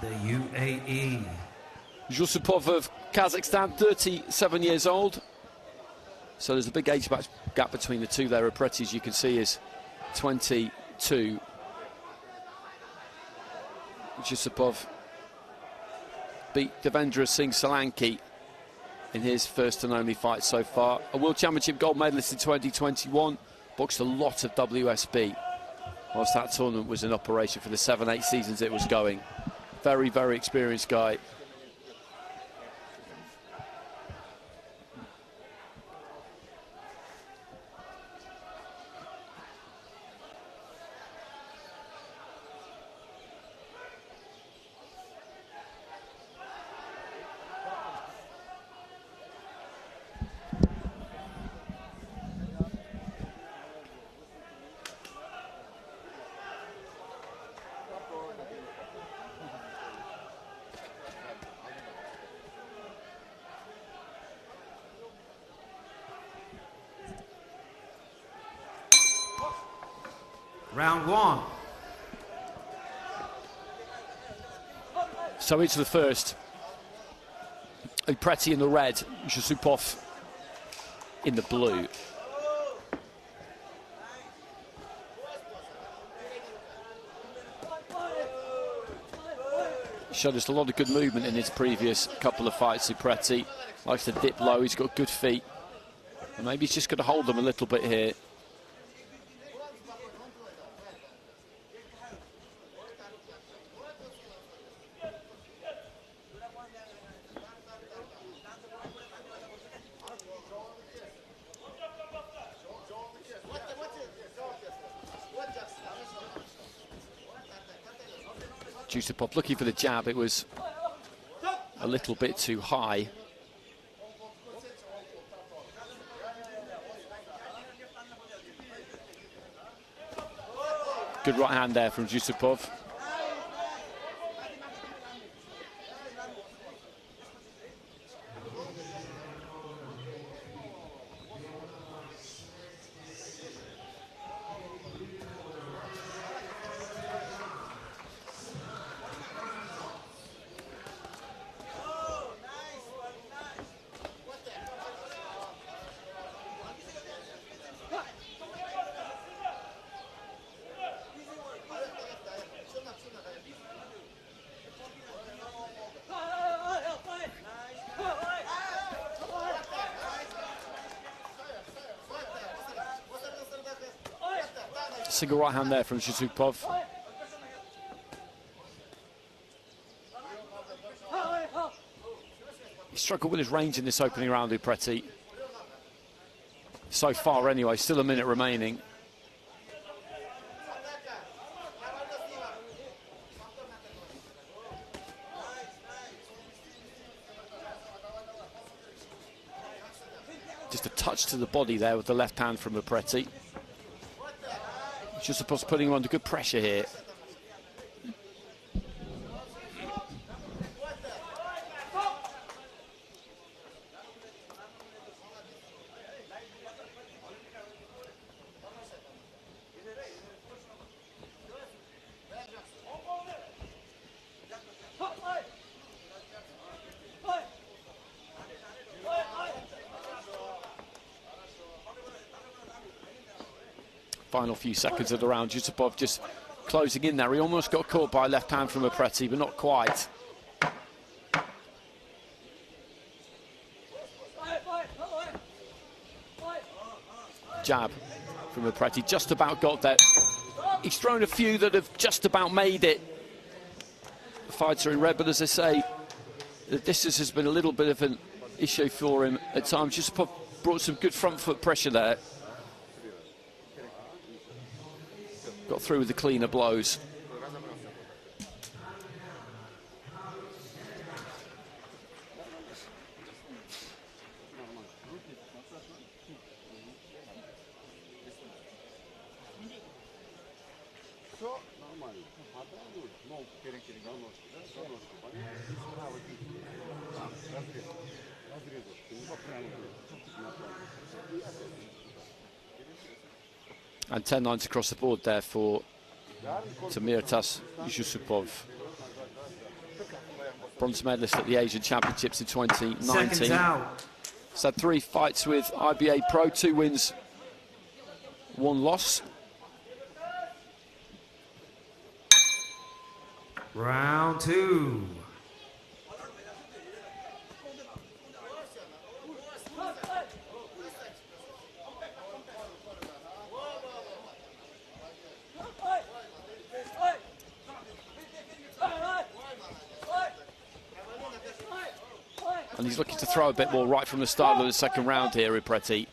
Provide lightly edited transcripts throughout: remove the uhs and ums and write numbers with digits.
the UAE. ZHUSSUPOV of Kazakhstan, 37 years old. So there's a big age gap between the two there. UPRETI, as you can see, is 22. ZHUSSUPOV beat Devendra Singh Solanki in his first and only fight so far. A World Championship gold medalist in 2021, boxed a lot of WSB whilst that tournament was in operation for the 7-8 seasons it was going. Very, very experienced guy. Round one. So into the first. UPRETI in the red, ZHUSSUPOV in the blue. Showed us a lot of good movement in his previous couple of fights. UPRETI likes to dip low, he's got good feet. And maybe he's just going to hold them a little bit here. ZHUSSUPOV looking for the jab, it was a little bit too high. Good right hand there from ZHUSSUPOV. Single right hand there from ZHUSSUPOV. He struggled with his range in this opening round, UPRETI. So far anyway, still a minute remaining. Just a touch to the body there with the left hand from UPRETI. ZHUSSUPOV's putting him under good pressure here. Final few seconds of the round, ZHUSSUPOV just closing in there. He almost got caught by a left hand from UPRETI, but not quite. Jab from UPRETI, just about got there. He's thrown a few that have just about made it. The fighter in red, but as I say, the distance has been a little bit of an issue for him at times. ZHUSSUPOV brought some good front foot pressure there. Got through with the cleaner blows. And 10 lines across the board there for Temirtas, ZHUSSUPOV. bronze medalist at the Asian Championships in 2019. Seconds out. He's had 3 fights with IBA Pro, 2 wins, 1 loss. Round 2. And he's looking to throw a bit more right from the start of the second round here, UPRETI.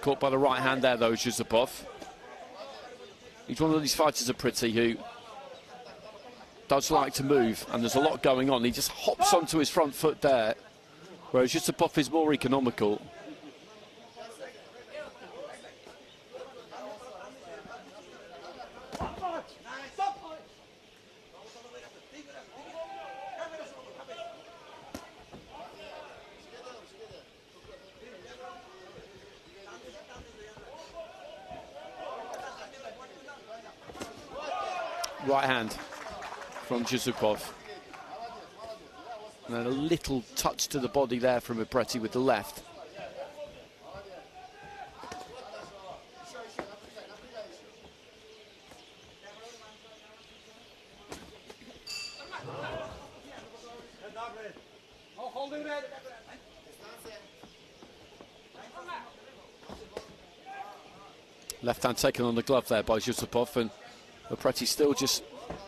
Caught by the right hand there, though, ZHUSSUPOV. He's one of these fighters, UPRETI, who does like to move, and there's a lot going on. He just hops onto his front foot there, whereas ZHUSSUPOV is more economical. Right hand from ZHUSSUPOV. And then a little touch to the body there from UPRETI with the left. Left hand taken on the glove there by ZHUSSUPOV, and UPRETI still just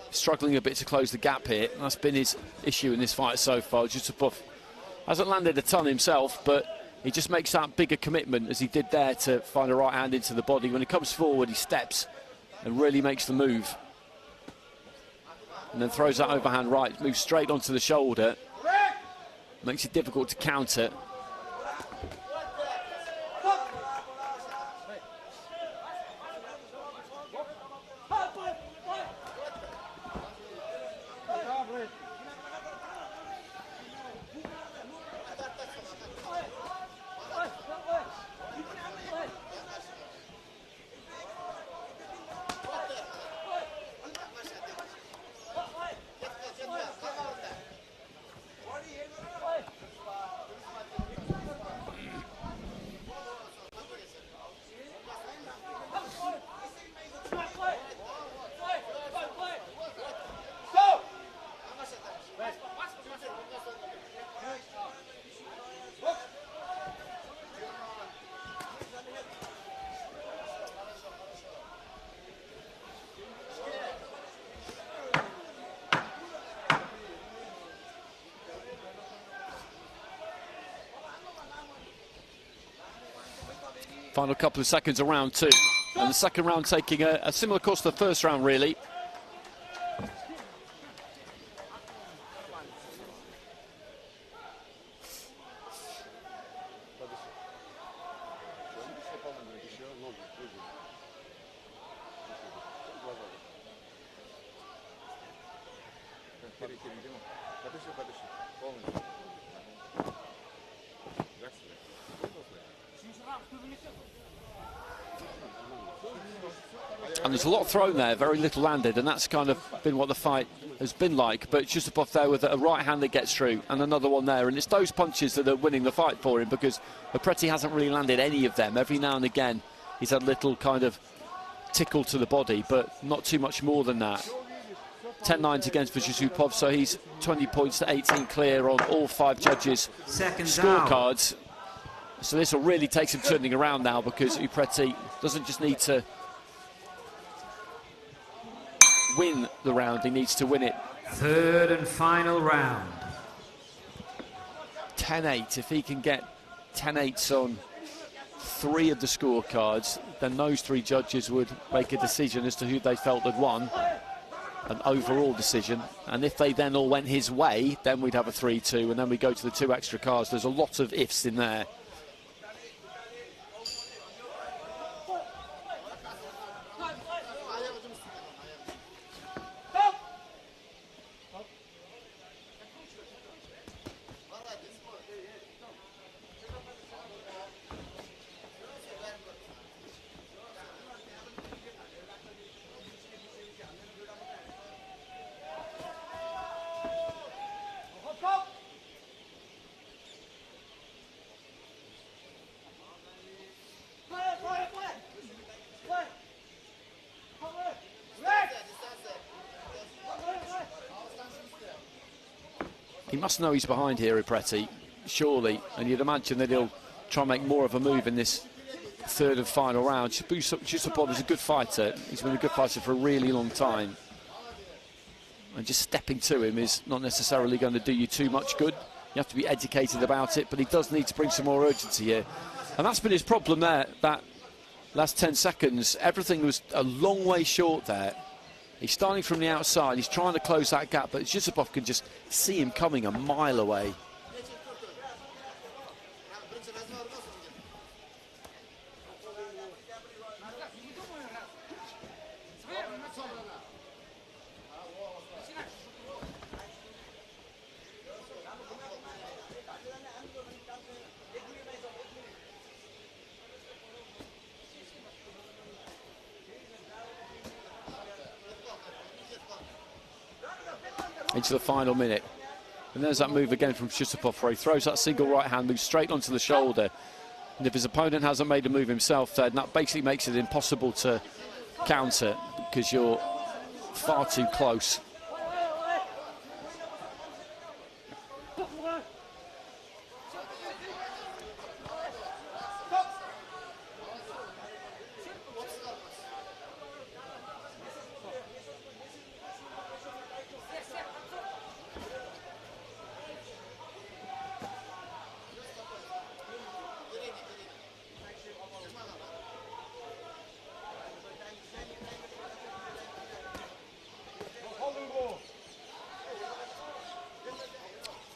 struggling a bit to close the gap here. That's been his issue in this fight so far. ZHUSSUPOV hasn't landed a ton himself, but he just makes that bigger commitment as he did there to find a right hand into the body. When he comes forward, he steps and really makes the move. And then throws that overhand right, moves straight onto the shoulder. Makes it difficult to counter. Final couple of seconds of round 2. And the second round taking a similar course to the first round, really. And there's a lot thrown there, very little landed, and that's kind of been what the fight has been like. But ZHUSSUPOV there with a right hand that gets through, and another one there. And it's those punches that are winning the fight for him, because UPRETI hasn't really landed any of them. Every now and again, he's had a little kind of tickle to the body, but not too much more than that. 10-9 against for ZHUSSUPOV, so he's 20 points to 18 clear on all 5 judges' scorecards. So this will really take some turning around now, because UPRETI doesn't just need to win the round, he needs to win it. Third and final round. 10-8. If he can get 10-8s on 3 of the scorecards, then those 3 judges would make a decision as to who they felt had won, an overall decision. And if they then all went his way, then we'd have a 3-2, and then we go to the 2 extra cards. There's a lot of ifs in there. He must know he's behind here, UPRETI, surely, and you'd imagine that he'll try and make more of a move in this third and final round. ZHUSSUPOV is a good fighter. He's been a good fighter for a really long time. And just stepping to him is not necessarily going to do you too much good. You have to be educated about it, but he does need to bring some more urgency here. And that's been his problem there, that last 10 seconds. Everything was a long way short there. He's starting from the outside. He's trying to close that gap, but ZHUSSUPOV can just see him coming a mile away. Into the final minute. And there's that move again from ZHUSSUPOV, where he throws that single right hand, moves straight onto the shoulder. And if his opponent hasn't made a move himself, then that basically makes it impossible to counter, because you're far too close.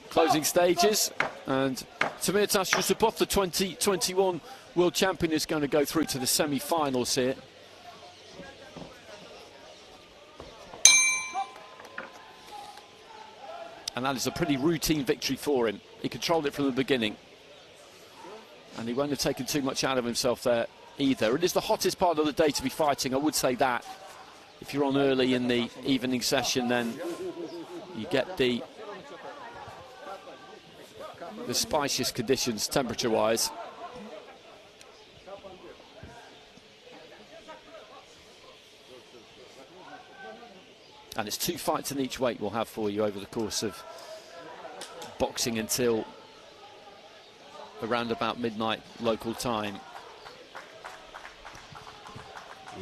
Closing stages, and Temirtas ZHUSSUPOV, the 2021 world champion, is going to go through to the semi-finals here. And that is a pretty routine victory for him. He controlled it from the beginning, and he won't have taken too much out of himself there either. It is the hottest part of the day to be fighting, I would say that. If you're on early in the evening session, then you get the spiciest conditions temperature-wise. And it's 2 fights in each weight we'll have for you over the course of boxing until around about midnight local time.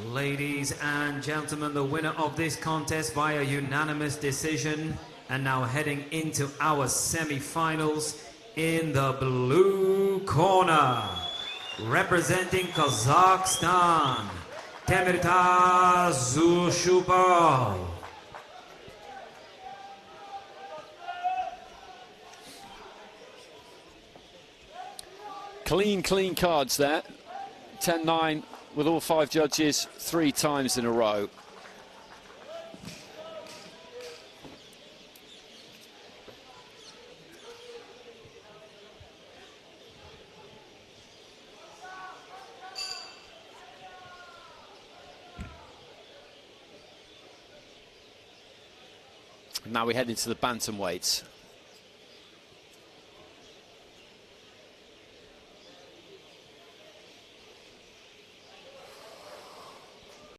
Ladies and gentlemen, the winner of this contest via unanimous decision, and now heading into our semi-finals, in the blue corner, representing Kazakhstan, Temirtas ZHUSSUPOV. Clean cards there. 10-9 with all 5 judges 3 times in a row. Now we head into the bantamweights.